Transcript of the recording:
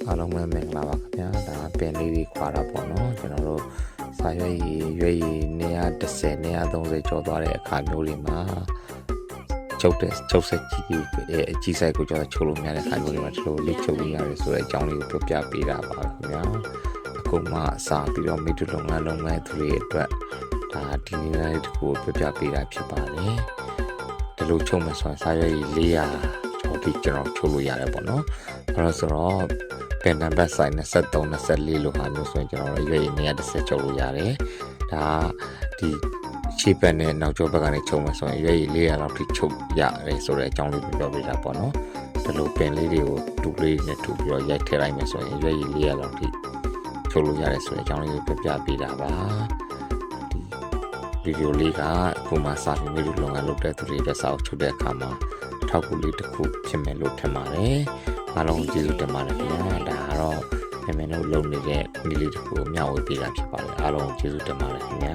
အားလုံးပဲမင်္ဂလာပါခင်ဗျာဒါပင်လေးတွေခွာတာပေါ့နော်ကျွန်တော်တို့စာရွက်ရည်130 130ကျော်သွားတဲ့အခါမျိုးလေးမှာချုပ်ဆက်ကြီးအကြီးဆိုင်ကိုကျွန်တော်ချုပ်လို့များတဲ့အခါမျိုးလေးမှာတို့လိချုပ်လို့ရတယ်ဆိုတဲ့အကြောင်းလေးကိုပြောပြပေးတာပါခင်ဗျာအခုမှစပြီးတော့မိတူလုပ်ငန်းသူတွေအတွက်ဒါဒီနေ့လေးတခုပြောပြပေးတာဖြစ်ပါတယ်ဒီလိုချုပ်မယ်ဆိုရင်စာရွက်ရည်400ကျော်ဒီကျွန်တော်ချုပ်လို့ရတယ်ပေါ့နော်အဲ့တော့ဆိုတော့ပင်နံပါတ်ဆိုင်23 24လို့ဟာမျိုးဆိုရင်ကျွန်တော်တို့ရွေးရည်130ချုပ်လို့ရတယ်ဒါဒီရှေ့ဘက်နဲ့နောက်ကျောဘက်ကနေချုပ်မယ်ဆိုရင်ရွေးရည်400လောက်ထိချုပ်ရတယ်ဆိုတဲ့အကြောင်းလေးပြောပြတာပေါ့နော်ဒီလိုပင်လေးတွေကိုတူလေးနဲ့တူပြီးတော့ရိုက်ထည့်လိုက်မယ်ဆိုရင်ရွေးရည်400လောက်ထိချုပ်လို့ရတယ်ဆိုတဲ့အကြောင်းလေးကိုပြောပြပေးတာပါဒီဗီဒီယိုလေးကအခုမှစာပြင်လေးလုပ်ငန်းလုပ်တဲ့သူတွေအတွက်စာအုပ်ချုပ်တဲ့အခါမှာထောက်ကူလေးတစ်ခုဖြစ်မယ်လို့ထင်ပါတယ်အားလုံးကျေးဇူးတင်ပါတယ်ခင်ဗျာဒါကတော့မင်းတို့လုပ်နေတဲ့ဒီလေးတစ်ခုကိုမျှဝေပေးတာဖြစ်ပါတယ်အားလုံးကျေးဇူးတင်ပါတယ်ခင်ဗျာ